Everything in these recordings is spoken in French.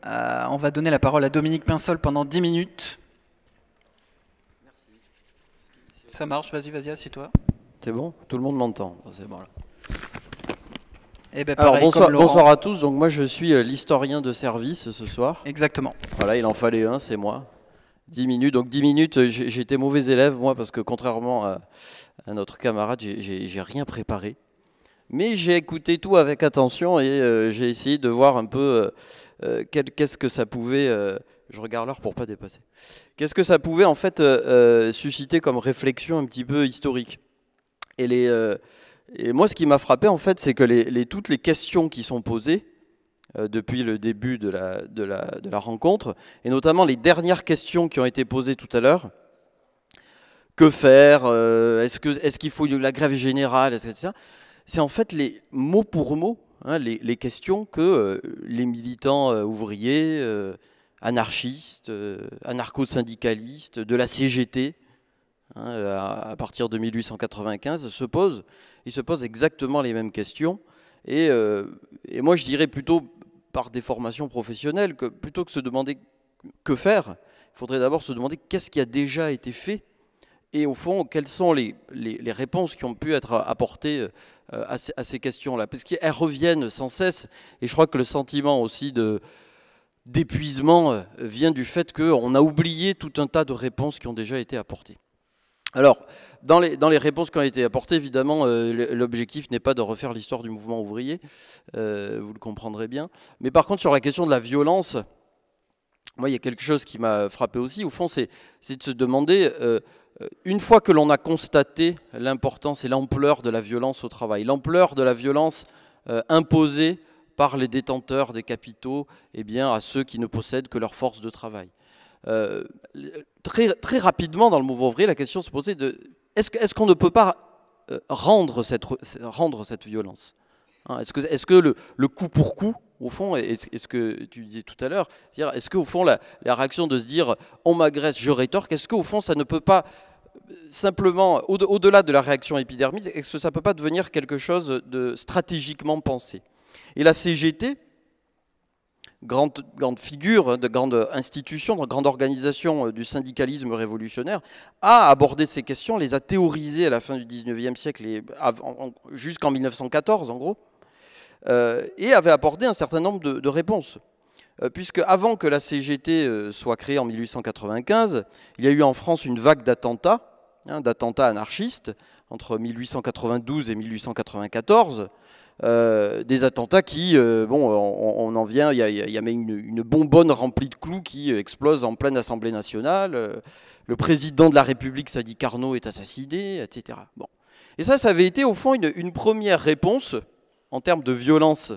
On va donner la parole à Dominique Pinsol pendant 10 minutes. Ça marche, vas-y, assieds-toi. C'est bon? Tout le monde m'entend. C'est bon là. Eh ben, Alors pareil, bonsoir à tous, donc moi je suis l'historien de service ce soir. Exactement. Voilà, il en fallait un, c'est moi. 10 minutes, donc 10 minutes, j'ai été mauvais élève moi parce que contrairement à notre camarade, j'ai rien préparé. Mais j'ai écouté tout avec attention et j'ai essayé de voir un peu qu'est-ce que ça pouvait, je regarde l'heure pour pas dépasser, qu'est-ce que ça pouvait en fait susciter comme réflexion un petit peu historique. Et moi ce qui m'a frappé en fait, c'est que toutes les questions qui sont posées depuis le début de la rencontre, et notamment les dernières questions qui ont été posées tout à l'heure, que faire, est-ce qu'il faut la grève générale, etc. C'est en fait les mot pour mot, hein, les questions que les militants ouvriers, anarchistes, anarcho-syndicalistes, de la CGT, hein, à partir de 1895, se posent. Ils se posent exactement les mêmes questions. Et moi, je dirais plutôt par des formations professionnelles, que plutôt que se demander que faire, il faudrait d'abord se demander qu'est-ce qui a déjà été fait. Et au fond, quelles sont les réponses qui ont pu être apportées à ces questions-là? Parce qu'elles reviennent sans cesse. Et je crois que le sentiment aussi d'épuisement vient du fait qu'on a oublié tout un tas de réponses qui ont déjà été apportées. Alors, dans les réponses qui ont été apportées, évidemment, l'objectif n'est pas de refaire l'histoire du mouvement ouvrier, vous le comprendrez bien. Mais par contre, sur la question de la violence, moi, il y a quelque chose qui m'a frappé aussi. Au fond, c'est de se demander... une fois que l'on a constaté l'importance et l'ampleur de la violence au travail, l'ampleur de la violence imposée par les détenteurs des capitaux à ceux qui ne possèdent que leur force de travail. Très rapidement dans le mouvement ouvrier, la question se posait de est-ce qu'on ne peut pas rendre cette violence, hein? Est-ce que le coup pour coup, au fond, est-ce que tu disais tout à l'heure, est-ce qu'au fond la réaction de se dire on m'agresse, je rétorque, est-ce qu'au fond ça ne peut pas simplement, au-delà de la réaction épidermique, est-ce que ça ne peut pas devenir quelque chose de stratégiquement pensé? Et la CGT, grande figure, de grande institution, de grande organisation du syndicalisme révolutionnaire, a abordé ces questions, les a théorisées à la fin du 19e siècle jusqu'en 1914 en gros, et avait apporté un certain nombre de réponses. Puisque avant que la CGT soit créée en 1895, il y a eu en France une vague d'attentats, d'attentats anarchistes, entre 1892 et 1894, des attentats qui, on en vient, il y a même une bonbonne remplie de clous qui explose en pleine Assemblée nationale, le président de la République, Sadi Carnot, est assassiné, etc. Bon. Et ça avait été au fond une première réponse en termes de violence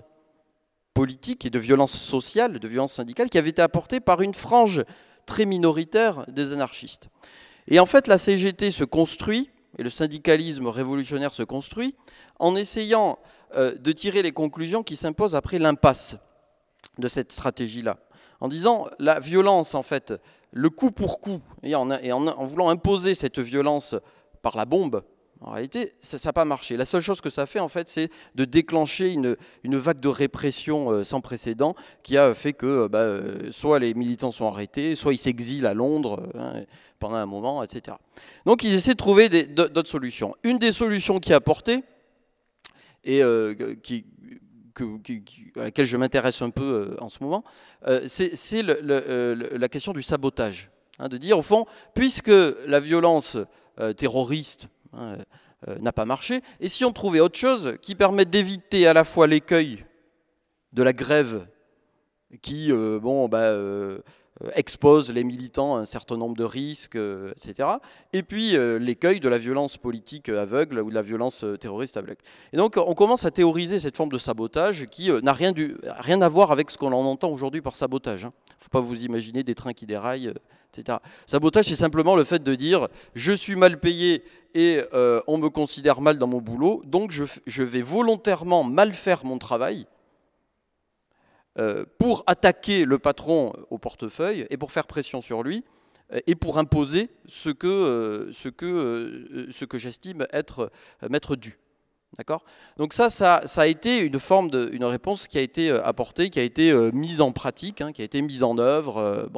politique et de violence sociale, de violence syndicale, qui avait été apportée par une frange très minoritaire des anarchistes. Et en fait, la CGT se construit, et le syndicalisme révolutionnaire se construit, en essayant de tirer les conclusions qui s'imposent après l'impasse de cette stratégie-là. En disant, la violence, en fait, le coup pour coup, et en voulant imposer cette violence par la bombe, en réalité, ça n'a pas marché. La seule chose que ça fait, en fait, c'est de déclencher une vague de répression sans précédent qui a fait que soit les militants sont arrêtés, soit ils s'exilent à Londres pendant un moment, etc. Donc ils essaient de trouver d'autres solutions. Une des solutions qui est apportée, et à laquelle je m'intéresse un peu en ce moment, c'est la question du sabotage. Hein, de dire, au fond, puisque la violence terroriste n'a pas marché, et si on trouvait autre chose qui permette d'éviter à la fois l'écueil de la grève qui expose les militants à un certain nombre de risques, etc., et puis l'écueil de la violence politique aveugle ou de la violence terroriste aveugle. Et donc on commence à théoriser cette forme de sabotage qui n'a rien à voir avec ce qu'on entend aujourd'hui par sabotage. Il ne faut pas vous imaginer des trains qui déraillent, etc. Sabotage, c'est simplement le fait de dire « je suis mal payé et on me considère mal dans mon boulot, donc je vais volontairement mal faire mon travail pour attaquer le patron au portefeuille et pour faire pression sur lui et pour imposer ce que j'estime m'être dû. » D'accord. Donc ça a été une réponse qui a été apportée, qui a été mise en pratique, hein, qui a été mise en œuvre,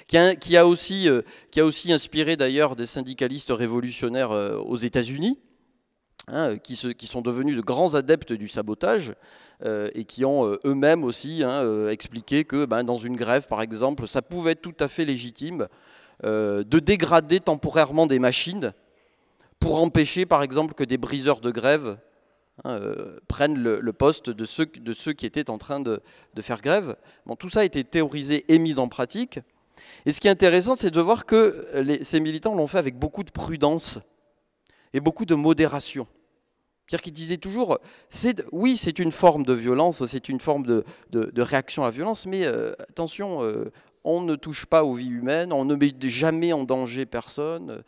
qui a aussi inspiré d'ailleurs des syndicalistes révolutionnaires aux États-Unis, hein, qui sont devenus de grands adeptes du sabotage et qui ont eux-mêmes aussi expliqué que dans une grève, par exemple, ça pouvait être tout à fait légitime de dégrader temporairement des machines pour empêcher, par exemple, que des briseurs de grève prennent le poste de ceux qui étaient en train de faire grève. Bon, tout ça a été théorisé et mis en pratique. Et ce qui est intéressant, c'est de voir que ces militants l'ont fait avec beaucoup de prudence et beaucoup de modération. C'est-à-dire qu'ils disaient toujours, oui, c'est une forme de violence, c'est une forme de réaction à la violence, mais attention, on ne touche pas aux vies humaines, on ne met jamais en danger personne.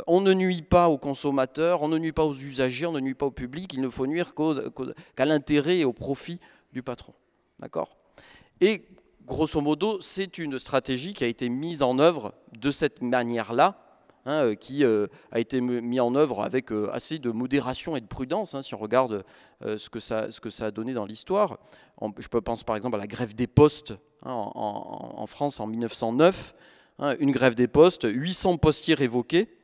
On ne nuit pas aux consommateurs, on ne nuit pas aux usagers, on ne nuit pas au public, il ne faut nuire qu'à l'intérêt et au profit du patron. D'accord ? Et grosso modo, c'est une stratégie qui a été mise en œuvre de cette manière-là, hein, qui a été mise en œuvre avec assez de modération et de prudence, hein, si on regarde ce que ça a donné dans l'histoire. Je pense par exemple à la grève des postes en France en 1909, hein, une grève des postes, 800 postiers révoqués.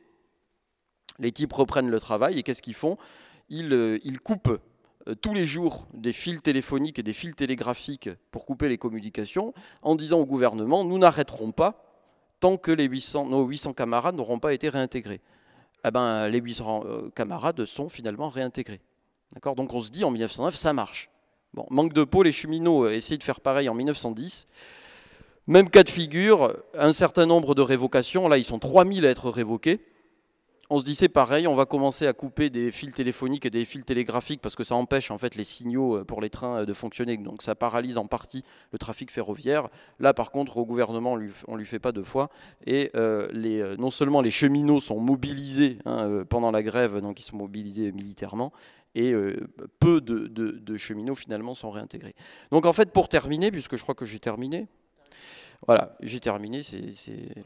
Les types reprennent le travail et qu'est-ce qu'ils font ? Ils coupent tous les jours des fils téléphoniques et des fils télégraphiques pour couper les communications en disant au gouvernement « nous n'arrêterons pas tant que nos 800 camarades n'auront pas été réintégrés ». Eh ben, les 800 camarades sont finalement réintégrés. Donc on se dit en 1909 ça marche. Bon, manque de peau, les cheminots essayent de faire pareil en 1910. Même cas de figure, un certain nombre de révocations, là ils sont 3000 à être révoqués. On se dit c'est pareil, on va commencer à couper des fils téléphoniques et des fils télégraphiques parce que ça empêche en fait les signaux pour les trains de fonctionner, donc ça paralyse en partie le trafic ferroviaire. Là par contre au gouvernement on lui fait pas deux fois et non seulement les cheminots sont mobilisés pendant la grève, donc ils sont mobilisés militairement et peu de cheminots finalement sont réintégrés. Donc en fait pour terminer, puisque je crois que j'ai terminé, voilà, j'ai terminé,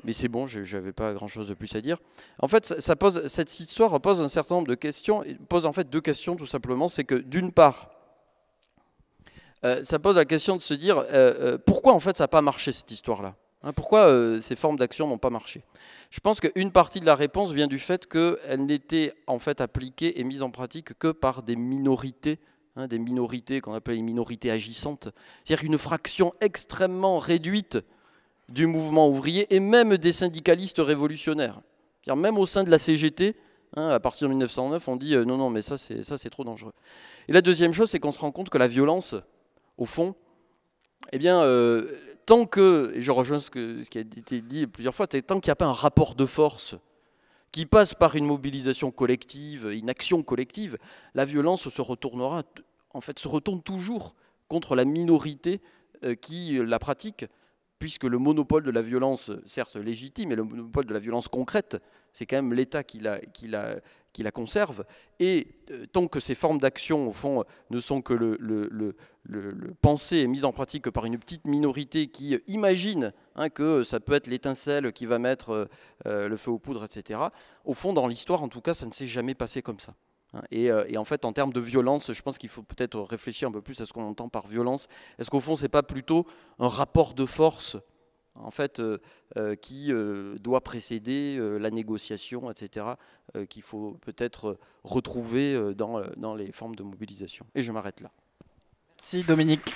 mais c'est bon, je n'avais pas grand-chose de plus à dire. En fait, cette histoire pose un certain nombre de questions, et pose en fait deux questions tout simplement. C'est que d'une part, ça pose la question de se dire pourquoi en fait ça n'a pas marché cette histoire-là, hein, pourquoi ces formes d'action n'ont pas marché. Je pense qu'une partie de la réponse vient du fait qu'elles n'étaient en fait appliquées et mises en pratique que par des minorités qu'on appelle les minorités agissantes, c'est-à-dire une fraction extrêmement réduite du mouvement ouvrier et même des syndicalistes révolutionnaires. Même au sein de la CGT, à partir de 1909, on dit non, mais ça c'est trop dangereux. Et la deuxième chose, c'est qu'on se rend compte que la violence, au fond, eh bien, tant que, et je rejoins ce qui a été dit plusieurs fois, tant qu'il n'y a pas un rapport de force qui passe par une mobilisation collective, une action collective, la violence se retourne toujours contre la minorité qui la pratique, puisque le monopole de la violence, certes légitime, mais le monopole de la violence concrète, c'est quand même l'État qui la conserve. Et tant que ces formes d'action, au fond, ne sont que le pensée et mise en pratique que par une petite minorité qui imagine que ça peut être l'étincelle qui va mettre le feu aux poudres, etc., au fond, dans l'histoire, en tout cas, ça ne s'est jamais passé comme ça. Et en fait, en termes de violence, je pense qu'il faut peut-être réfléchir un peu plus à ce qu'on entend par violence. Est-ce qu'au fond, ce n'est pas plutôt un rapport de force en fait, qui doit précéder la négociation, etc., qu'il faut peut-être retrouver dans les formes de mobilisation. Et je m'arrête là. Merci Dominique.